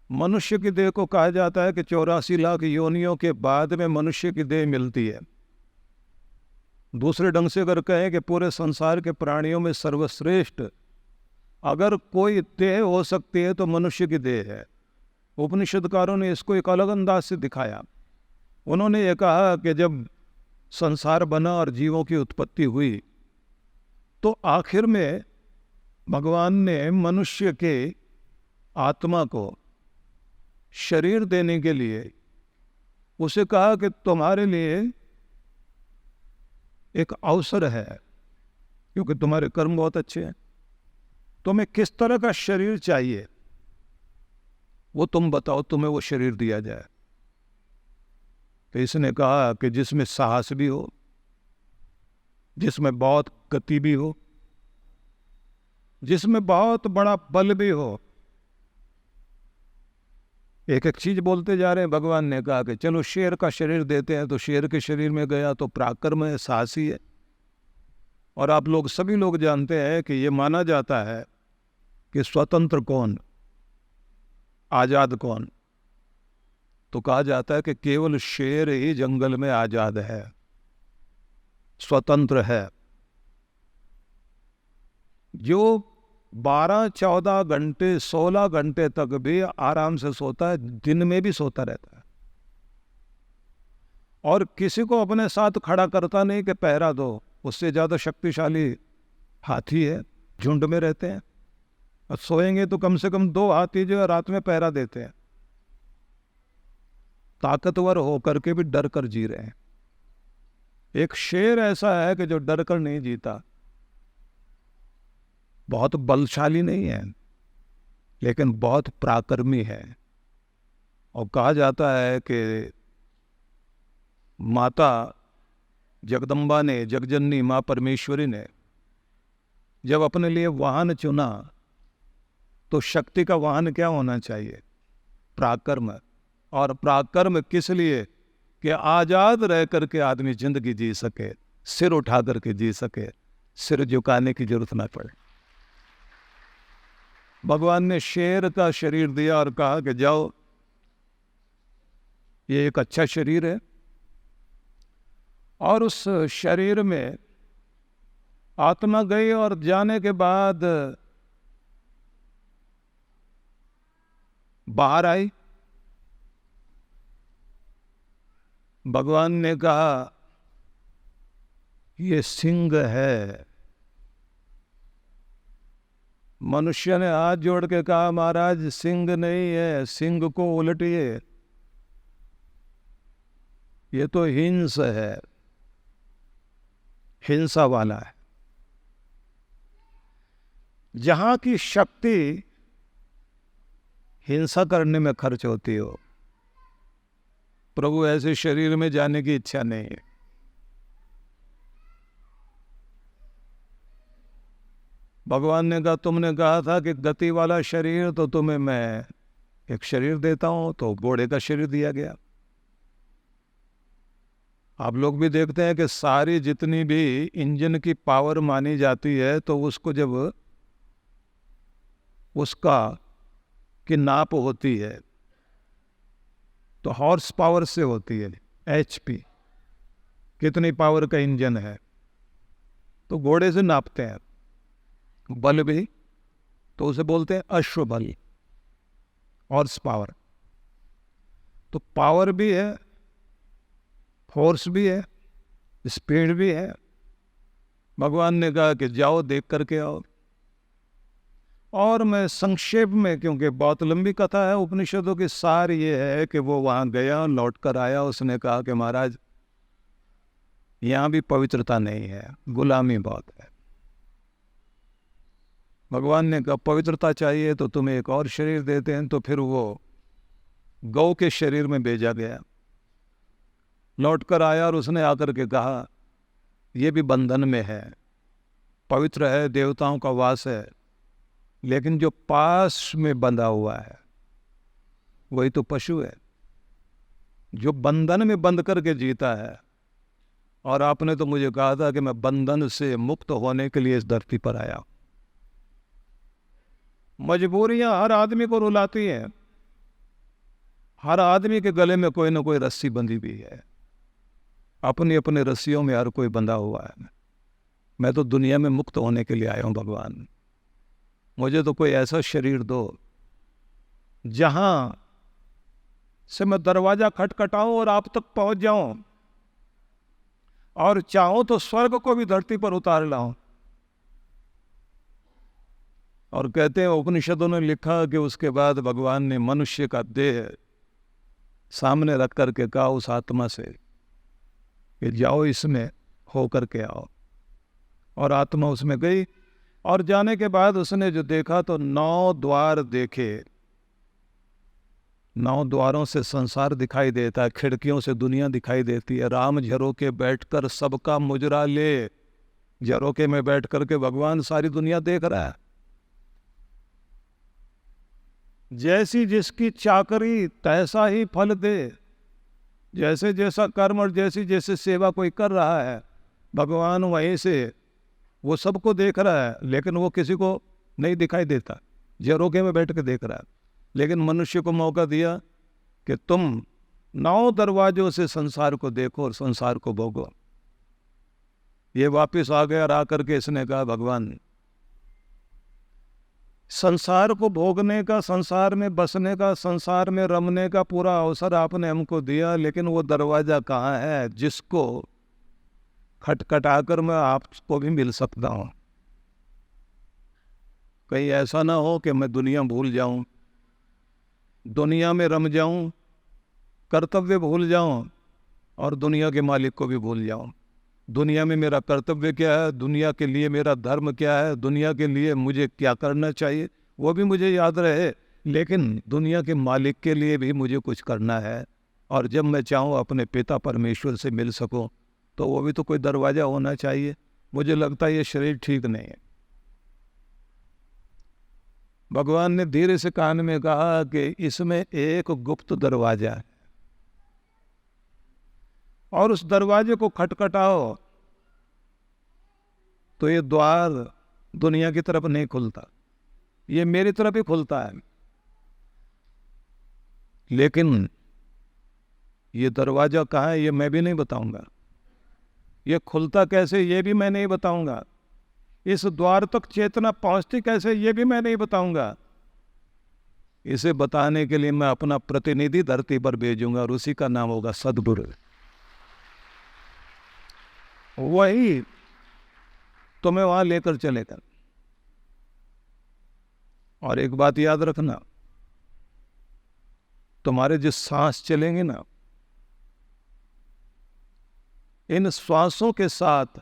मनुष्य की देह को कहा जाता है कि 84 लाख योनियों के बाद में मनुष्य की देह मिलती है। दूसरे ढंग से अगर कहें कि पूरे संसार के प्राणियों में सर्वश्रेष्ठ अगर कोई देह हो सकती है तो मनुष्य की देह है। उपनिषदकारों ने इसको एक अलग अंदाज से दिखाया। उन्होंने ये कहा कि जब संसार बना और जीवों की उत्पत्ति हुई तो आखिर में भगवान ने मनुष्य के आत्मा को शरीर देने के लिए उसे कहा कि तुम्हारे लिए एक अवसर है, क्योंकि तुम्हारे कर्म बहुत अच्छे हैं, तुम्हें किस तरह का शरीर चाहिए वो तुम बताओ, तुम्हें वो शरीर दिया जाए। तो इसने कहा कि जिसमें साहस भी हो, जिसमें बहुत गति भी हो, जिसमें बहुत बड़ा बल भी हो। एक एक चीज बोलते जा रहे हैं। भगवान ने कहा कि चलो शेर का शरीर देते हैं, तो शेर के शरीर में गया तो पराक्रम है, साहसी है। और आप लोग सभी लोग जानते हैं कि ये माना जाता है कि स्वतंत्र कौन, आजाद कौन, तो कहा जाता है कि केवल शेर ही जंगल में आजाद है, स्वतंत्र है। जो 12, 14 घंटे, 16 घंटे तक भी आराम से सोता है, दिन में भी सोता रहता है, और किसी को अपने साथ खड़ा करता नहीं कि पहरा दो। उससे ज्यादा शक्तिशाली हाथी है, झुंड में रहते हैं, और सोएंगे तो कम से कम 2 हाथी जो है रात में पहरा देते हैं। ताकतवर होकर के भी डर कर जी रहे हैं। एक शेर ऐसा है कि जो डर कर नहीं जीता, बहुत बलशाली नहीं है लेकिन बहुत पराक्रमी है। और कहा जाता है कि माता जगदम्बा ने, जगजननी माँ परमेश्वरी ने जब अपने लिए वाहन चुना तो शक्ति का वाहन क्या होना चाहिए? पराक्रम। और पराक्रम किस लिए? कि आजाद रह करके आदमी जिंदगी जी सके, सिर उठा करके जी सके, सिर झुकाने की जरूरत ना पड़े। भगवान ने शेर का शरीर दिया और कहा कि जाओ, ये एक अच्छा शरीर है। और उस शरीर में आत्मा गई और जाने के बाद बाहर आई। भगवान ने कहा ये सिंह है। मनुष्य ने हाथ जोड़ के कहा महाराज सिंह नहीं है, सिंह को उलटिए, ये तो हिंस है, हिंसा वाला है। जहां की शक्ति हिंसा करने में खर्च होती हो, प्रभु ऐसे शरीर में जाने की इच्छा नहीं है। भगवान ने कहा तुमने कहा था कि गति वाला शरीर, तो तुम्हें मैं एक शरीर देता हूं। तो घोड़े का शरीर दिया गया। आप लोग भी देखते हैं कि सारी जितनी भी इंजन की पावर मानी जाती है, तो उसको जब उसका की नाप होती है तो हॉर्स पावर से होती है, HP, कितनी पावर का इंजन है, तो घोड़े से नापते हैं। बल भी तो उसे बोलते हैं अश्व बल, हॉर्स पावर। तो पावर भी है, फोर्स भी है, स्पीड भी है। भगवान ने कहा कि जाओ देख करके आओ। और मैं संक्षेप में, क्योंकि बहुत लंबी कथा है, उपनिषदों की सार ये है कि वो वहां गया, लौट कर आया। उसने कहा कि महाराज यहां भी पवित्रता नहीं है, गुलामी बहुत है। भगवान ने कहा पवित्रता चाहिए तो तुम्हें एक और शरीर देते हैं। तो फिर वो गौ के शरीर में भेजा गया। लौट कर आया और उसने आकर के कहा ये भी बंधन में है, पवित्र है, देवताओं का वास है, लेकिन जो पास में बंधा हुआ है वही तो पशु है, जो बंधन में बंध करके जीता है। और आपने तो मुझे कहा था कि मैं बंधन से मुक्त होने के लिए इस धरती पर आया हूं। मजबूरियां हर आदमी को रुलाती हैं। हर आदमी के गले में कोई ना कोई रस्सी बंधी हुई है, अपनी अपने रस्सियों में हर कोई बंधा हुआ है। मैं तो दुनिया में मुक्त होने के लिए आया हूं भगवान, मुझे तो कोई ऐसा शरीर दो जहां से मैं दरवाजा खटखटाऊं और आप तक पहुंच जाऊं, और चाहूं तो स्वर्ग को भी धरती पर उतार लाऊं। और कहते हैं, उपनिषदों ने लिखा कि उसके बाद भगवान ने मनुष्य का देह सामने रख करके कहा उस आत्मा से कि जाओ इसमें हो करके आओ। और आत्मा उसमें गई, और जाने के बाद उसने जो देखा तो 9 द्वार देखे। 9 द्वारों से संसार दिखाई देता है, खिड़कियों से दुनिया दिखाई देती है। राम झरोके बैठकर सबका मुजरा ले, झरोके में बैठ करके भगवान सारी दुनिया देख रहा है। जैसी जिसकी चाकरी तैसा ही फल दे, जैसे जैसा कर्म और जैसी जैसे सेवा कोई कर रहा है, भगवान वहीं से वो सबको देख रहा है, लेकिन वो किसी को नहीं दिखाई देता, झरोके में बैठ के देख रहा है। लेकिन मनुष्य को मौका दिया कि तुम 9 दरवाजों से संसार को देखो और संसार को भोगो। ये वापस आ गया और आकर के इसने कहा, भगवान संसार को भोगने का, संसार में बसने का, संसार में रमने का पूरा अवसर आपने हमको दिया, लेकिन वो दरवाजा कहाँ है जिसको खटखटाकर मैं आपको भी मिल सकता हूँ। कहीं ऐसा ना हो कि मैं दुनिया भूल जाऊं, दुनिया में रम जाऊं, कर्तव्य भूल जाऊं और दुनिया के मालिक को भी भूल जाऊं। दुनिया में मेरा कर्तव्य क्या है, दुनिया के लिए मेरा धर्म क्या है, दुनिया के लिए मुझे क्या करना चाहिए वो भी मुझे याद रहे, लेकिन दुनिया के मालिक के लिए भी मुझे कुछ करना है। और जब मैं चाहूँ अपने पिता परमेश्वर से मिल सकूं तो वो भी तो कोई दरवाज़ा होना चाहिए। मुझे लगता है ये शरीर ठीक नहीं है। भगवान ने धीरे से कान में कहा कि इसमें एक गुप्त दरवाजा है, और उस दरवाजे को खटखटाओ तो ये द्वार दुनिया की तरफ नहीं खुलता, ये मेरी तरफ ही खुलता है। लेकिन ये दरवाजा कहाँ है ये मैं भी नहीं बताऊंगा, ये खुलता कैसे ये भी मैं नहीं बताऊंगा, इस द्वार तक चेतना पहुंचती कैसे ये भी मैं नहीं बताऊंगा। इसे बताने के लिए मैं अपना प्रतिनिधि धरती पर भेजूंगा और उसी का नाम होगा सद्गुरु। वही तुम्हें वहां लेकर चलेगा। और एक बात याद रखना, तुम्हारे जो सांस चलेंगे ना, इन श्वासों के साथ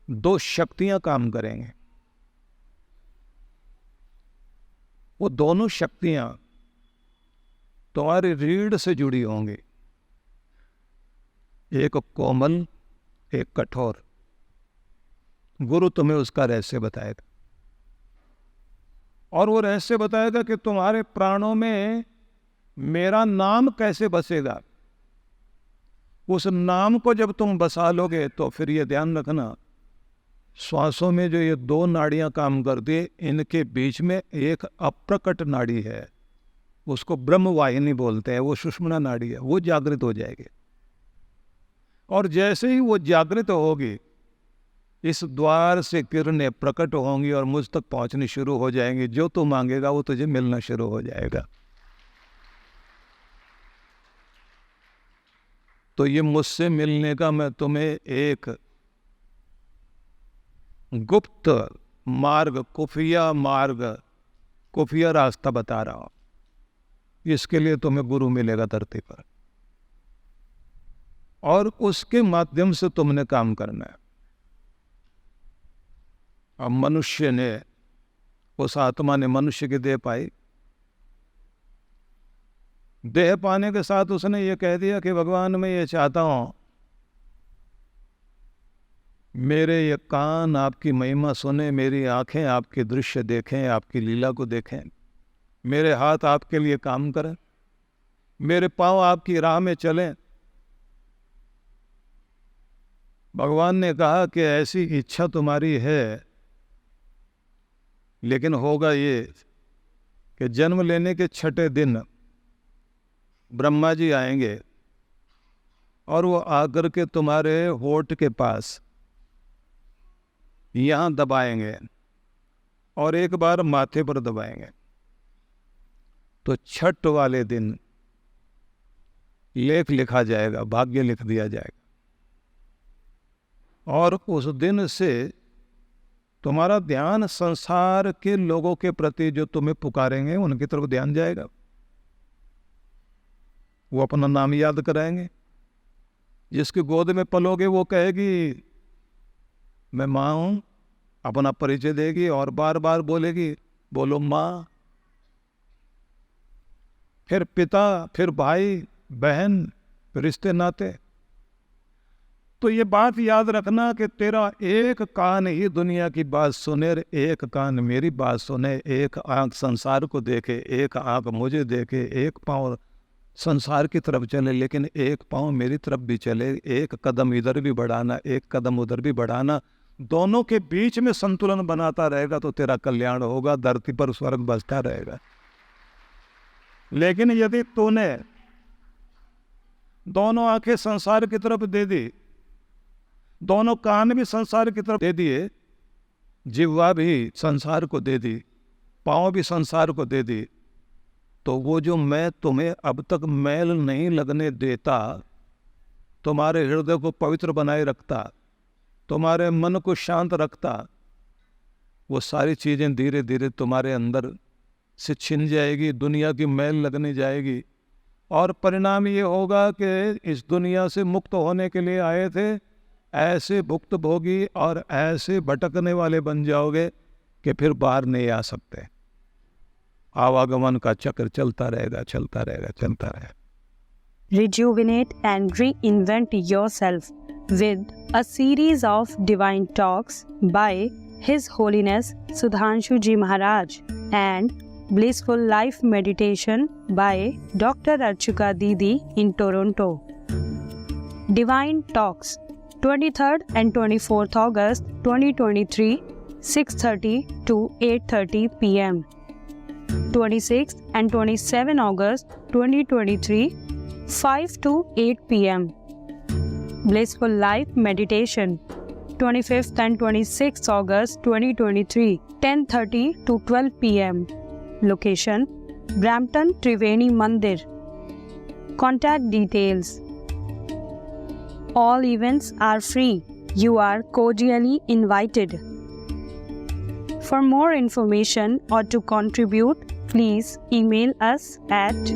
2 शक्तियां काम करेंगे। वो दोनों शक्तियां तुम्हारी रीढ़ से जुड़ी होंगी, एक कोमल एक कठोर। गुरु तुम्हें उसका रहस्य बताएगा, और वो रहस्य बताएगा कि तुम्हारे प्राणों में मेरा नाम कैसे बसेगा। उस नाम को जब तुम बसा लोगे तो फिर ये ध्यान रखना, श्वासों में जो ये 2 नाड़ियां काम करती है, इनके बीच में एक अप्रकट नाड़ी है, उसको ब्रह्म वाहिनी बोलते हैं, वो सुषुम्ना नाड़ी है, वो जागृत हो जाएगी। और जैसे ही वो जागृत होगी, इस द्वार से किरणें प्रकट होंगी और मुझ तक पहुंचनी शुरू हो जाएंगी। जो तू मांगेगा वो तुझे मिलना शुरू हो जाएगा। तो ये मुझसे मिलने का मैं तुम्हें एक गुप्त मार्ग, खुफिया रास्ता बता रहा हूं। इसके लिए तुम्हें गुरु मिलेगा धरती पर, और उसके माध्यम से तुमने काम करना है। अब मनुष्य ने, उस आत्मा ने मनुष्य की देह पाई। देह पाने के साथ उसने ये कह दिया कि भगवान मैं ये चाहता हूं, मेरे ये कान आपकी महिमा सुने, मेरी आंखें आपके दृश्य देखें, आपकी लीला को देखें, मेरे हाथ आपके लिए काम करें, मेरे पांव आपकी राह में चलें। भगवान ने कहा कि ऐसी इच्छा तुम्हारी है, लेकिन होगा ये कि जन्म लेने के 6ठे दिन ब्रह्मा जी आएंगे और वो आकर के तुम्हारे होठ के पास यहाँ दबाएंगे और एक बार माथे पर दबाएंगे। तो छठ वाले दिन लेख लिखा जाएगा, भाग्य लिख दिया जाएगा, और उस दिन से तुम्हारा ध्यान संसार के लोगों के प्रति जो तुम्हें पुकारेंगे उनकी तरफ ध्यान जाएगा। वो अपना नाम याद कराएंगे। जिसकी गोद में पलोगे वो कहेगी मैं माँ हूं, अपना परिचय देगी और बार बार बोलेगी बोलो माँ। फिर पिता, फिर भाई बहन, रिश्ते नाते। तो ये बात याद रखना कि तेरा एक कान ही दुनिया की बात सुने, एक कान मेरी बात सुने, एक आंख संसार को देखे, एक आंख मुझे देखे, एक पाँव संसार की तरफ चले लेकिन एक पाँव मेरी तरफ भी चले, एक कदम इधर भी बढ़ाना, एक कदम उधर भी बढ़ाना, दोनों के बीच में संतुलन बनाता रहेगा तो तेरा कल्याण होगा, धरती पर स्वर्ग बसता रहेगा। लेकिन यदि तूने दोनों आंखें संसार की तरफ दे दी, दोनों कान भी संसार की तरफ दे दिए, जिह्वा भी संसार को दे दी, पाँव भी संसार को दे दी, तो वो जो मैं तुम्हें अब तक मैल नहीं लगने देता, तुम्हारे हृदय को पवित्र बनाए रखता, तुम्हारे मन को शांत रखता, वो सारी चीज़ें धीरे धीरे तुम्हारे अंदर से छिन जाएगी, दुनिया की मैल लगने जाएगी। और परिणाम ये होगा कि इस दुनिया से मुक्त होने के लिए आए थे, ऐसे भुक्त भोगी और ऐसे भटकने वाले बन जाओगे कि फिर बाहर नहीं आ सकते। आवागमन का चक्र चलता रहेगा, चलता रहेगा, चलता रहेगा। Rejuvenate and reinvent yourself with a series of divine talks by His Holiness Sudhanshu Ji Maharaj and Blissful Life Meditation by Dr. Archika Didi in Toronto. Divine Talks, 23rd and 24th August 2023, 6:30 to 8:30 p.m. 26th and 27th August 2023, 5 to 8 p.m. Blissful Life Meditation, 25th and 26th August 2023, 10:30 to 12 p.m. Location: Brampton Triveni Mandir. Contact details. All events are free. You are cordially invited. For more information or to contribute, please email us at